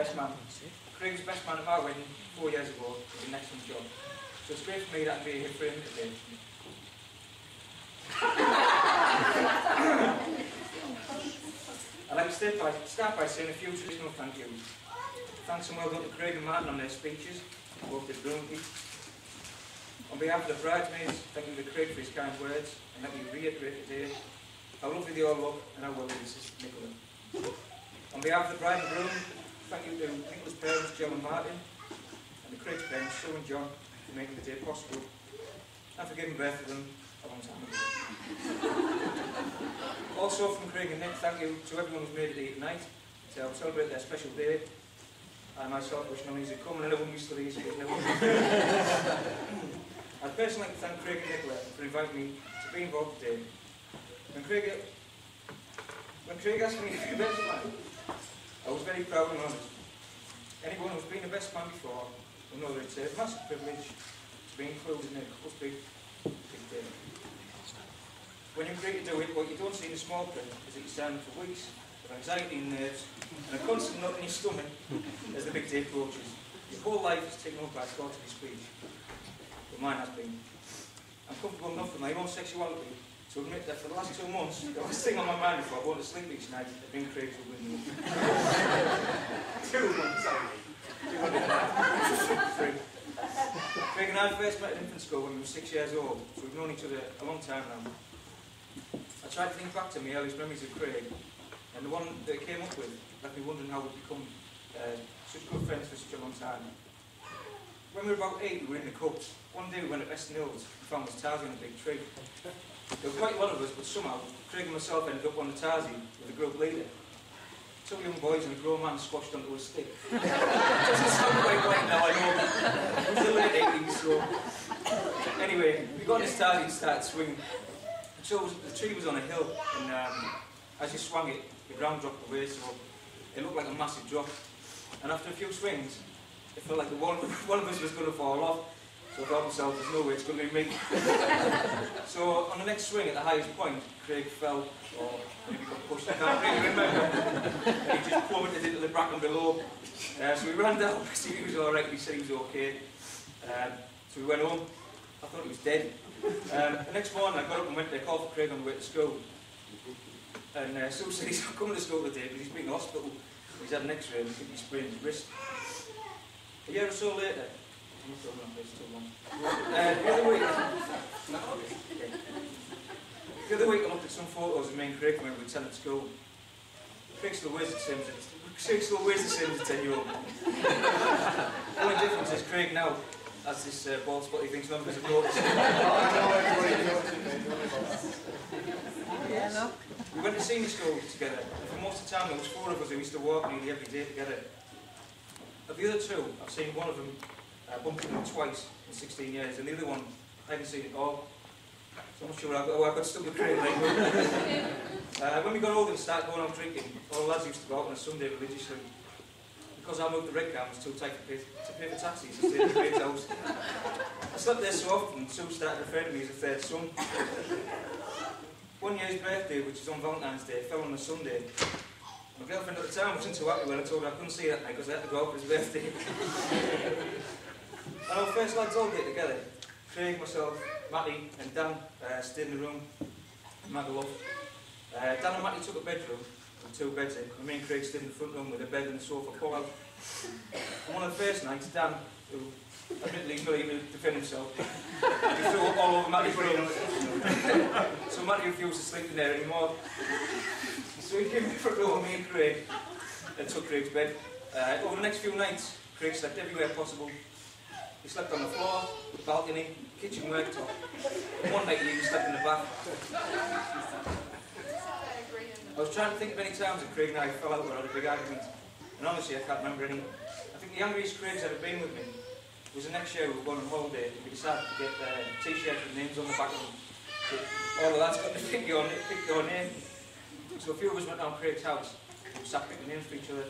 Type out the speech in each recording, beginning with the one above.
best man. Craig was best man at my wedding 4 years ago, with the next one's job. So it's great for me that I can be here for him today. I'd like to start by saying a few traditional thank yous. Thanks and well done to Craig and Martin on their speeches, both did brilliantly. On behalf of the bridesmaids, thank you to Craig for his kind words, and let me reiterate today how lovely they all look and how well they assist Nicola. On behalf of the bride and groom, thank you to Nicola's parents, John and Martin, and the Craig's parents, Sue and John, for making the day possible, and for giving birth to them a long time ago. Also from Craig and Nick, thank you to everyone who's made it here tonight to help celebrate their special day. I myself wish no easy come and no one used to these. I'd personally like to thank Craig and Nicola for inviting me to be involved today. When Craig asked me to be the best man, I was very proud and honoured. Anyone who's been the best man before will know that it's a massive privilege to be included in a couple's big day. When you agree to do it, what you don't see in the small print is that you stand for weeks with anxiety and nerves and a constant knot in your stomach as the big day approaches. Your whole life is taken up by thoughts of your speech. But mine has been. I'm comfortable enough with my own sexuality to admit that for the last 2 months, the last thing on my mind before going to sleep each night has been Craig's with me. 2 months, sorry. 2 months. Craig and I first met at infant school when we were 6 years old, so we've known each other a long time now. I tried to think back to my earliest memories of Craig, and the one that I came up with left me wondering how we'd become such good friends for such a long time. When we were about 8, we were in the Cubs. One day we went to Western Hills and found this Tarzan on a big tree. There were quite a lot of us, but somehow Craig and myself ended up on the Tarzan with the group leader. 2 young boys and a grown man squashed onto a stick. Doesn't sound quite right now, I know. It was the late 80s, so... Anyway, we got on this Tarzan and started swinging. So the tree was on a hill, and as you swung it, the ground dropped away, so it looked like a massive drop. And after a few swings, it felt like one of us was going to fall off. So I thought to myself, there's no way it's going to be me. So on the next swing at the highest point, Craig fell, or maybe got pushed, I can't really remember. And he just plummeted into the bracken below. So we ran down to see if he was alright, he said he was okay. So we went home. I thought he was dead. The next morning I got up and went to call for Craig on the way to school. And Sue said he's not coming to school today because he's been in hospital. He's had an x-ray and I think he sprained his wrist. A year or so later, the other week I looked at some photos of me and Craig when we were 10 at school. Craig still wears the same as a 10-year-old. The only difference is Craig now has this bald spot he thinks none of us have noticed. We went to senior school together, and for most of the time there was 4 of us who used to walk nearly every day together. Of the other 2, I've seen one of them bump into him twice in 16 years, and the other one I haven't seen at all. So I'm not sure how I got stuck with Craig. When we got older and started going out drinking, all the lads used to go out on a Sunday religiously. Because I moved to Redcar, I was too tight to pay for taxis and stayed at Craig's house. I slept there so often, Sue started referring to me as a third son. One year's birthday, which is on Valentine's Day, fell on a Sunday. My girlfriend at the time wasn't too happy when I told her I couldn't see that night because I had to go out for his birthday. And our first lads all get together. Craig, myself, Matty and Dan stayed in the room. Mad love. Dan and Matty took a bedroom with 2 beds in, and me and Craig stayed in the front room with a bed and a sofa pull out. And one of the first nights, Dan, who admittedly couldn't even defend himself, he threw up all over Matty's room. So Matty refused to sleep in there anymore. So he came in the front room with me and Craig and took Craig's bed. Over the next few nights, Craig slept everywhere possible. He slept on the floor, the balcony, kitchen worktop. And one night he even slept in the bath. I was trying to think of any times that Craig and I fell out or had a big argument, and honestly I can't remember any. I think the angriest Craig's ever been with me was the next year we were going on holiday and we decided to get t-shirts with names on the back of them. So all the lads got to pick your name. So a few of us went down Craig's house and we sat picking names for each other.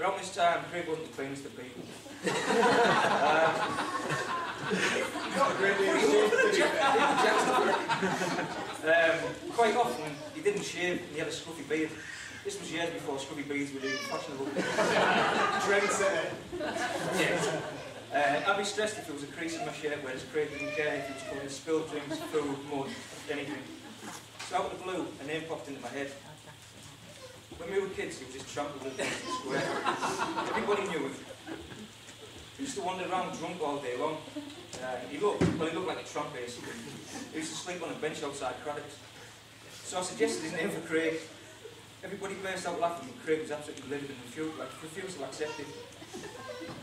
Around this time, Craig wasn't the cleanest of people. Quite often, he didn't shave and he had a scruffy beard. This was years before scrubby beads were even fashionable. Trendsetter. Yeah. I'd be stressed if there was a crease in my shirt, whereas Craig didn't care if it was covered in spilled drinks, food, mud, anything. So out of the blue, a name popped into my head. When we were kids, he was just trampled with the square. Everybody knew him. He used to wander around drunk all day long. He looked like a tramp basically. He used to sleep on a bench outside Craddock's. So I suggested his name for Craig. Everybody burst out laughing, but Craig was absolutely livid and refused to accept it.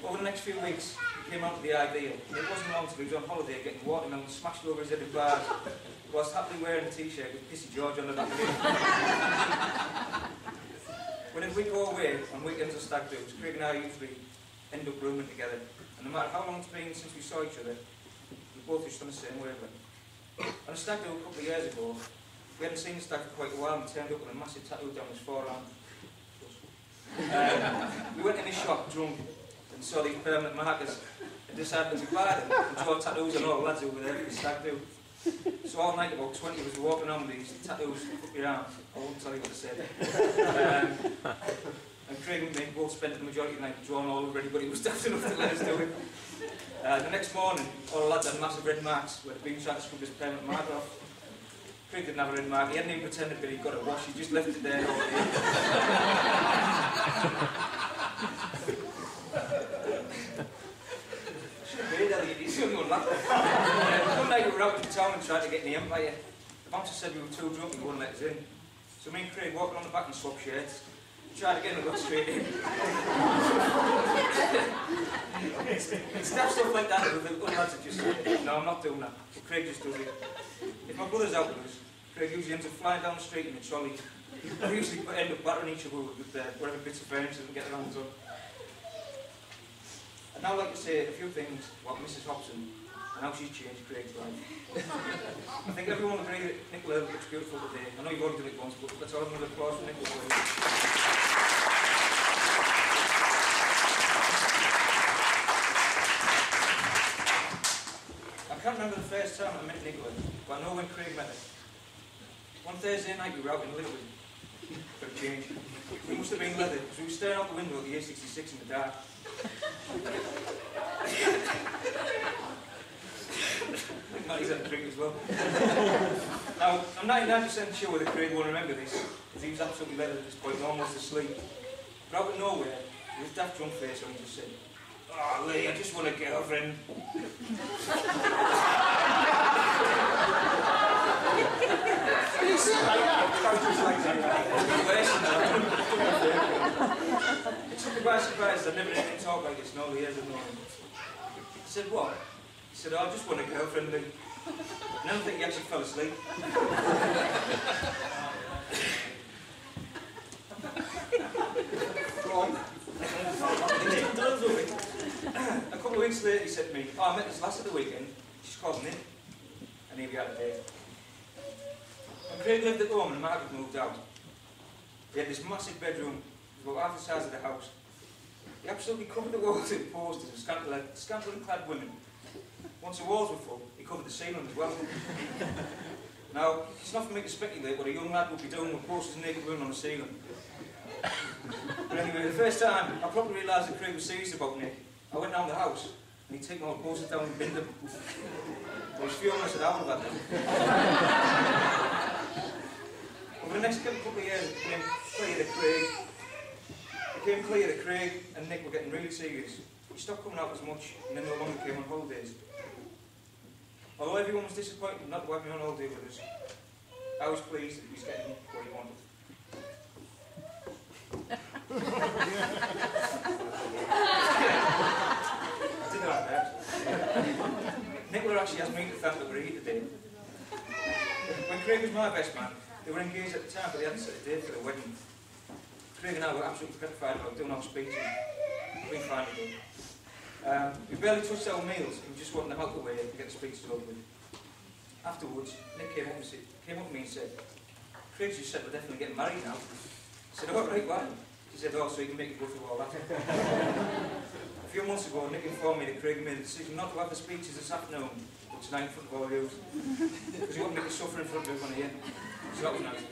Over the next few weeks, he came out with the idea. It wasn't long till he was on holiday getting watermelon smashed over his head in bars, whilst happily wearing a t-shirt with Pissy George on the back of it. Whenever we go away on weekends or stag do's, Craig and I usually end up rooming together. And no matter how long it's been since we saw each other, we both just on the same wavelength. On a stag do a couple of years ago, we hadn't seen the stag for quite a while and turned up with a massive tattoo down his forearm. We went in his shop drunk and saw these permanent markers and decided to buy them and draw tattoos on all the lads over there for the stag do. So all night about 20 of us were walking around with these tattoos up your arm. I won't tell you what I said. And Craig and me both spent the majority of the night drawing all over anybody who was daft enough to let us do it. The next morning, all the lads had massive red marks where they'd been trying to scrub his permanent marker off. Craig didn't have a red mark, he hadn't even pretended that he'd got a wash, he just left it there all day. He's the only one laughing. One night we were out in town and tried to get in the Empire. The bouncer said we were too drunk and wouldn't let us in. So me and Craig walked on the back and swapped shirts. Tried again and got straight in. It's daft stuff like that with the other lads that just say, no, I'm not doing that. But Craig just does it. If my brother's out with us, Craig usually ends up flying down the street in a trolley. We usually end up battering each other with whatever bits of furniture we can get their hands on. I'd now like to say a few things about Mrs. Hobson and how she's changed Craig's life. I think everyone will agree that Nicola looks beautiful today. I know you've already done it once, but let's all have another applause for Nicola. I can't remember the first time I met Nicola, but I know when Craig met her. One Thursday night we were out in Littlewood for a change. We must have been leather, because we were staring out the window at the A66 in the dark. I think Matty's had a drink as well. Now, I'm 99% sure that Craig won't remember this, because he was absolutely leather at this point and almost asleep. But out of nowhere, with his daft drunk face on, he just said, "Oh, Lee, I just want a girlfriend." You sound like that. It took me by surprise. I've never heard him talk like this in all the years I've known him. I said, "What?" He said, "Oh, I just want a girlfriend, Lee." And I don't think he actually fell asleep. Go on. A couple of weeks later, he said to me, "Oh, I met this lass at the weekend. She's called Nick." And here we had a date. When Craig lived at home and Margaret moved out, he had this massive bedroom, it was about half the size of the house. He absolutely covered the walls in posters of scantily clad women. Once the walls were full, he covered the ceiling as well. Now, it's not for me to speculate what a young lad would be doing with posters of naked women on the ceiling. But anyway, the first time I probably realised that Craig was serious about Nick, I went down the house and he'd taken all the posters down and binned them. I was furious I said, "I would have had them." Over the next couple of years, it became clear that Craig and Nick were getting really serious. We stopped coming out as much and then no longer came on holidays. Although everyone was disappointed not to have me on holiday with us, I was pleased that he was getting what he wanted. I did that bad. Nicola actually asked me to thank that we're here today. When Craig was my best man, they were engaged at the time, but they hadn't set a date for the wedding. Craig and I were absolutely petrified about doing our speeches. We finally did. We barely touched our meals, and we just wanted them out the way to get the speeches over with. Afterwards, Nick came up to me and said, "Craig just said we're definitely getting married now." I said, "Oh, right, why?" He said, "Oh, so you can make it go through all that." A few months ago, Nick informed me that Craig made the decision not to have the speeches this afternoon, but tonight in front of all you. Because he wanted me to suffer in front of everyone here. So that was nice.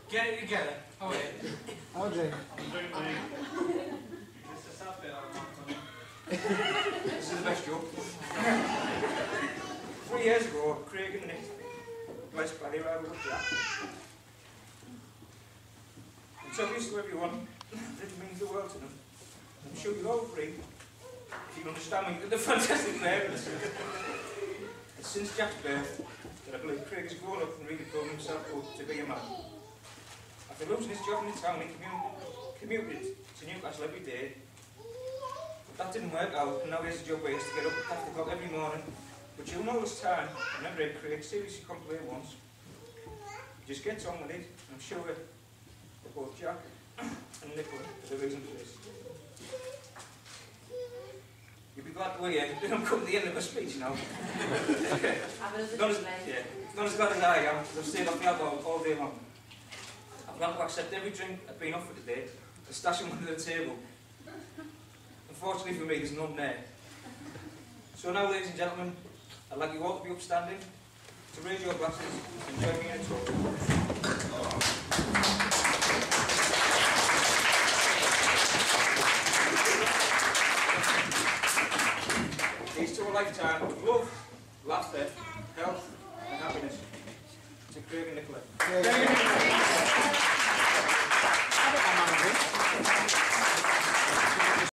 Get it together. Oh yeah. I'll drink. This is the best joke. 3 years ago, Craig and Nick, blessed by the arrival of Jack. It's obvious to everyone that it means the world to them. I'm sure you'll all agree, if you understand me, that the fantastic parents. And since Jack's birth, that I believe Craig has grown up and really proven himself up to be a man. After losing his job in the town, he commuted to Newcastle every day. But that didn't work out, and now he has a job where he has to get up at 10 o'clock every morning. But during all this time, I never heard Craig seriously complain once. He just gets on with it, and I'm sure that both Jack and Nicola are the reason for this. You'll be glad to hear that I'm coming to the end of my speech now. Not as glad as I am, because I've stayed off the alcohol all day long. I've got to accept every drink I've been offered today and stash them under the table. Unfortunately for me, there's none there. So now, ladies and gentlemen, I'd like you all to be upstanding, to raise your glasses and join me in a toast. Here's to a lifetime of love, laughter, health and happiness. To Craig and Nicola. Yeah.